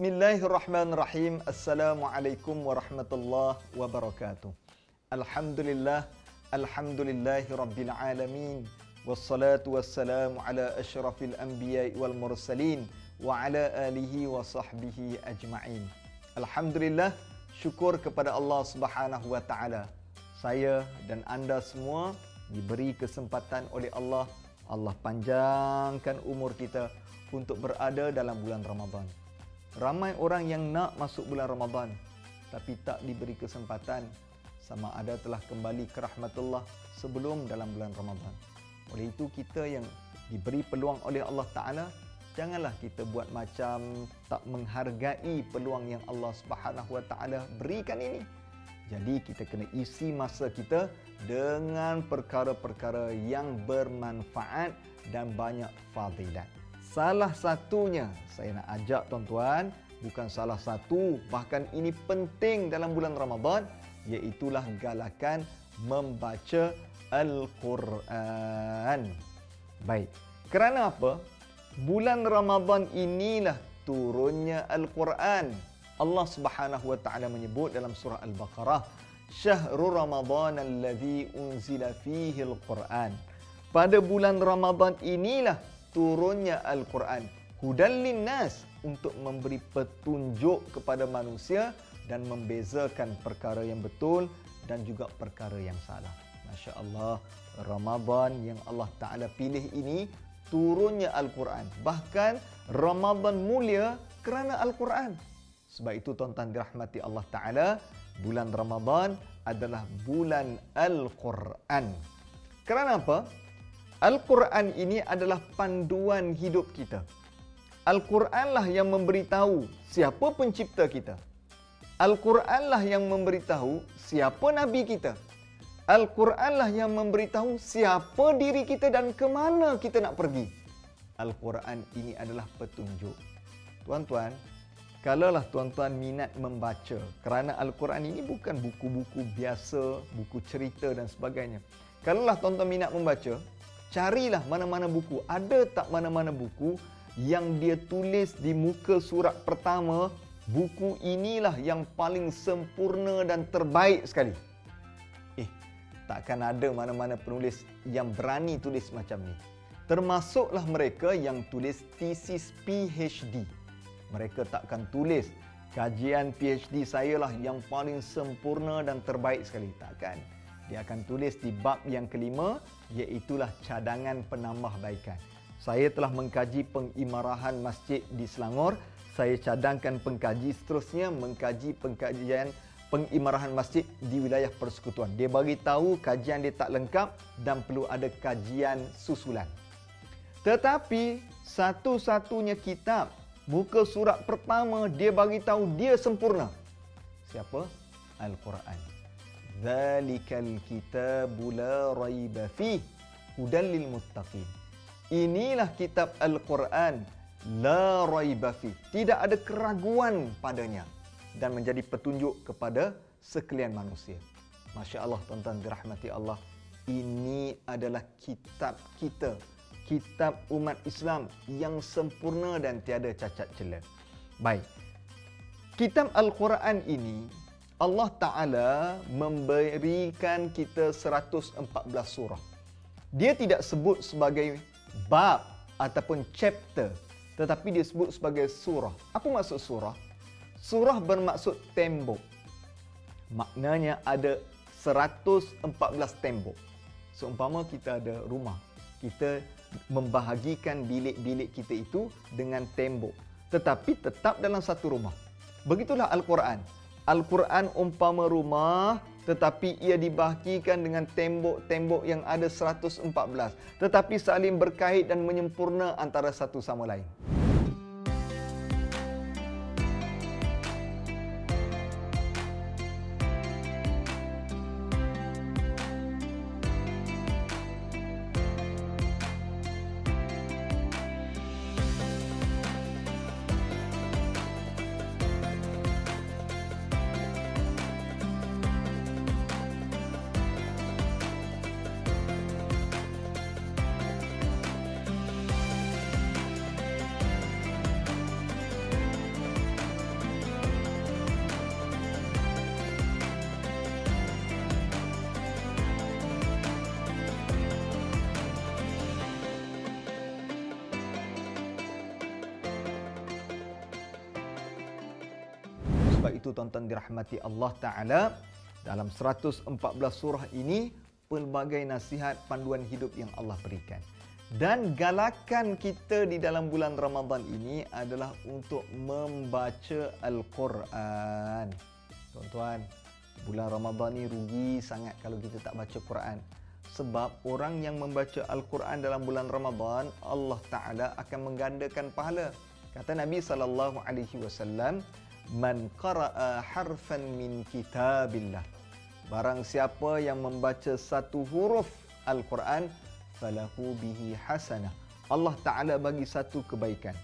Bismillahirrahmanirrahim. Assalamualaikum warahmatullahi wabarakatuh. Alhamdulillah, alhamdulillahi rabbil alamin. Wassalatu wassalamu ala asyrafil anbiya'i wal mursalin wa ala alihi wa sahbihi ajma'in. Alhamdulillah, syukur kepada Allah Subhanahu wa taala. Saya dan anda semua diberi kesempatan oleh Allah. Allah panjangkan umur kita untuk berada dalam bulan Ramadan. Ramai orang yang nak masuk bulan Ramadan tapi tak diberi kesempatan, sama ada telah kembali ke rahmatullah sebelum dalam bulan Ramadan. Oleh itu kita yang diberi peluang oleh Allah Ta'ala, janganlah kita buat macam tak menghargai peluang yang Allah Subhanahu Wa Ta'ala berikan ini. Jadi kita kena isi masa kita dengan perkara-perkara yang bermanfaat dan banyak fadilat. Salah satunya saya nak ajak tuan-tuan, bukan salah satu, bahkan ini penting dalam bulan Ramadan, iaitulah galakan membaca Al-Quran. Baik, kerana apa? Bulan Ramadan inilah turunnya Al-Quran. Allah Subhanahu wa taala menyebut dalam surah Al-Baqarah, Syahrul Ramadan alladzi unzila fihi Al-Quran. Pada bulan Ramadan inilah turunnya Al-Quran. Hudan linnas, untuk memberi petunjuk kepada manusia dan membezakan perkara yang betul dan juga perkara yang salah. Masya Allah, Ramadan yang Allah Ta'ala pilih ini turunnya Al-Quran. Bahkan Ramadan mulia kerana Al-Quran. Sebab itu tuan-tuan dirahmati Allah Ta'ala, bulan Ramadan adalah bulan Al-Quran. Kerana apa? Al-Quran ini adalah panduan hidup kita. Al-Quranlah yang memberitahu siapa pencipta kita. Al-Quranlah yang memberitahu siapa Nabi kita. Al-Quranlah yang memberitahu siapa diri kita dan ke mana kita nak pergi. Al-Quran ini adalah petunjuk. Tuan-tuan, kalaulah tuan-tuan minat membaca, kerana Al-Quran ini bukan buku-buku biasa, buku cerita dan sebagainya. Kalaulah tuan-tuan minat membaca, carilah mana-mana buku. Ada tak mana-mana buku yang dia tulis di muka surat pertama, buku inilah yang paling sempurna dan terbaik sekali. Takkan ada mana-mana penulis yang berani tulis macam ni. Termasuklah mereka yang tulis tesis PhD. Mereka takkan tulis kajian PhD saya lah yang paling sempurna dan terbaik sekali. Takkan. Dia akan tulis di bab yang kelima, iaitulah cadangan penambahbaikan. Saya telah mengkaji pengimarahan masjid di Selangor. Saya cadangkan pengkaji seterusnya mengkaji pengkajian pengimarahan masjid di wilayah persekutuan. Dia bagi tahu kajian dia tak lengkap dan perlu ada kajian susulan. Tetapi satu-satunya kitab muka surat pertama dia bagi tahu dia sempurna. Siapa? Al-Quran. Dzalikal kitabu la raiba fih hudan lil muttaqin. Inilah kitab Al-Quran, la raiba fih, tidak ada keraguan padanya dan menjadi petunjuk kepada sekalian manusia. Masya Allah, tuan-tuan dirahmati Allah, ini adalah kitab kita, kitab umat Islam yang sempurna dan tiada cacat celah. Baik, kitab Al-Quran ini Allah Ta'ala memberikan kita 114 surah. Dia tidak sebut sebagai bab ataupun chapter, tetapi dia sebut sebagai surah. Apa maksud surah? Surah bermaksud tembok. Maknanya ada 114 tembok. Seumpama kita ada rumah, kita membahagikan bilik-bilik kita itu dengan tembok, tetapi tetap dalam satu rumah. Begitulah Al-Quran. Al-Quran umpama rumah, tetapi ia dibahagikan dengan tembok-tembok yang ada 114. Tetapi saling berkait dan menyempurna antara satu sama lain. Sebab itu tuan-tuan dirahmati Allah Ta'ala, dalam 114 surah ini pelbagai nasihat panduan hidup yang Allah berikan. Dan galakan kita di dalam bulan Ramadan ini adalah untuk membaca Al-Quran. Tuan-tuan, bulan Ramadan ni rugi sangat kalau kita tak baca Quran. Sebab orang yang membaca Al-Quran dalam bulan Ramadan, Allah Ta'ala akan menggandakan pahala. Kata Nabi SAW, "Man qara'a harfan min kitabillah." Barang siapa yang membaca satu huruf Al-Quran, falahu bihi hasanah. Allah Ta'ala bagi satu kebaikan.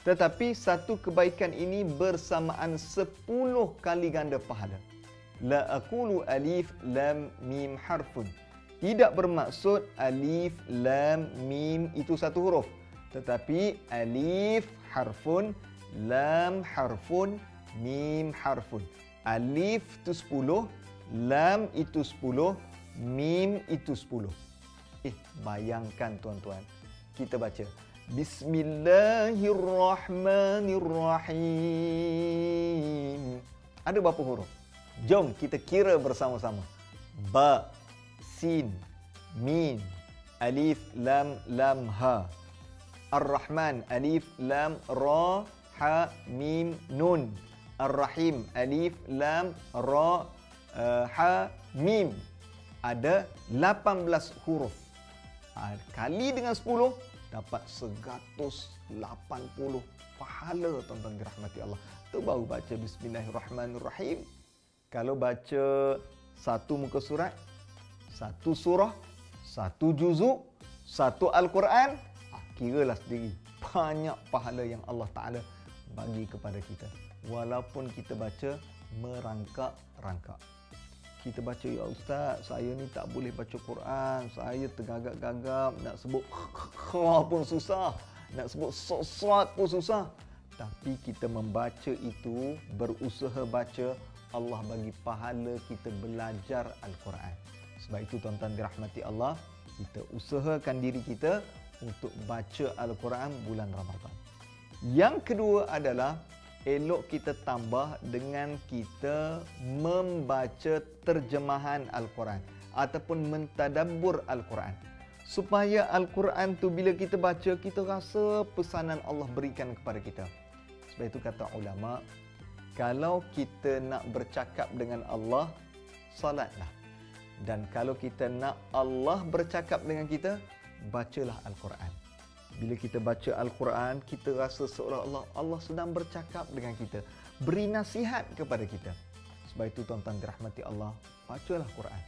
Tetapi satu kebaikan ini bersamaan 10 kali ganda pahala. La aqulu alif lam mim harfun. Tidak bermaksud alif lam mim itu satu huruf. Tetapi alif harfun, lam harfun, mim harfun. Alif itu 10, lam itu 10, mim itu 10. Bayangkan tuan-tuan, kita baca Bismillahirrahmanirrahim. Ada berapa huruf? Jom kita kira bersama-sama. Ba, sin, mim, alif, lam, lam, ha. Ar-Rahman, alif, lam, ra, ha, mim, nun. Ar-Rahim, alif, lam, ra, ha, mim. Ada 18 huruf. Kali dengan 10, dapat 180 pahala, tuan-tuan dirahmati Allah. Itu baru baca Bismillahirrahmanirrahim. Kalau baca satu muka surat, satu surah, satu juzuk, satu Al-Quran, kiralah sendiri banyak pahala yang Allah Ta'ala bagi kepada kita. Walaupun kita baca merangkak-rangkak. Kita baca, ya Ustaz, saya ni tak boleh baca Quran. Saya tergagap-gagap. Nak sebut kha pun susah. Nak sebut sosat pun susah. Tapi kita membaca itu, berusaha baca, Allah bagi pahala kita belajar Al-Quran. Sebab itu tuan-tuan dirahmati Allah, kita usahakan diri kita untuk baca Al-Quran bulan Ramadan. Yang kedua adalah elok kita tambah dengan kita membaca terjemahan Al-Quran ataupun mentadabbur Al-Quran. Supaya Al-Quran tu bila kita baca, kita rasa pesanan Allah berikan kepada kita. Sebab itu kata ulama, kalau kita nak bercakap dengan Allah, salatlah. Dan kalau kita nak Allah bercakap dengan kita, bacalah Al-Quran. Bila kita baca Al-Quran, kita rasa seolah-olah Allah sedang bercakap dengan kita, beri nasihat kepada kita. Sebab itu tuan-tuan dirahmati Allah, bacalah Quran.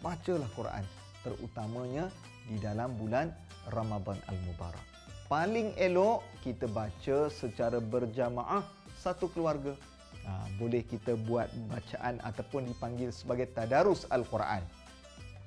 Bacalah Quran, terutamanya di dalam bulan Ramadan Al-Mubarak. Paling elok kita baca secara berjamaah satu keluarga. Boleh kita buat bacaan ataupun dipanggil sebagai tadarus Al-Quran.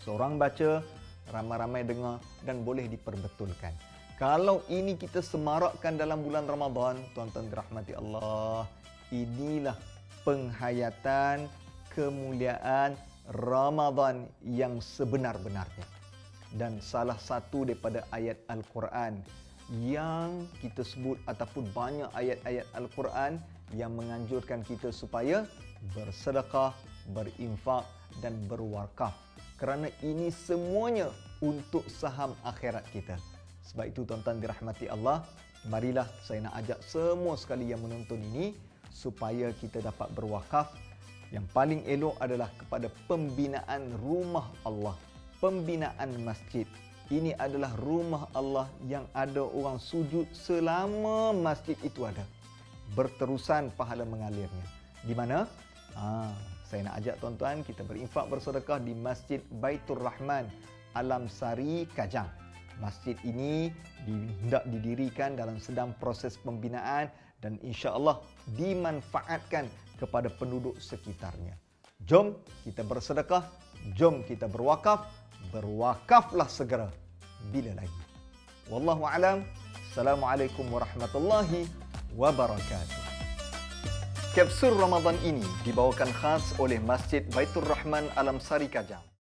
Seorang baca, ramai-ramai dengar dan boleh diperbetulkan. Kalau ini kita semarakkan dalam bulan Ramadan, tuan-tuan dirahmati Allah, inilah penghayatan kemuliaan Ramadan yang sebenar-benarnya. Dan salah satu daripada ayat Al-Quran yang kita sebut ataupun banyak ayat-ayat Al-Quran yang menganjurkan kita supaya bersedekah, berinfak dan berwakaf. Kerana ini semuanya untuk saham akhirat kita. Sebab itu tuan-tuan dirahmati Allah, marilah saya nak ajak semua sekali yang menonton ini supaya kita dapat berwakaf. Yang paling elok adalah kepada pembinaan rumah Allah, pembinaan masjid. Ini adalah rumah Allah yang ada orang sujud selama masjid itu ada. Berterusan pahala mengalirnya. Di mana? Saya nak ajak tuan-tuan kita berinfak bersedekah di Masjid Baitur Rahman, Alam Sari, Kajang. Masjid ini hendak didirikan dalam sedang proses pembinaan dan insya-Allah dimanfaatkan kepada penduduk sekitarnya. Jom kita bersedekah, jom kita berwakaf, berwakaflah segera. Bila lagi? Wallahu a'lam. Assalamualaikum warahmatullahi wabarakatuh. Kapsul Ramadan ini dibawakan khas oleh Masjid Baitur Rahman Alam Sari Kajang.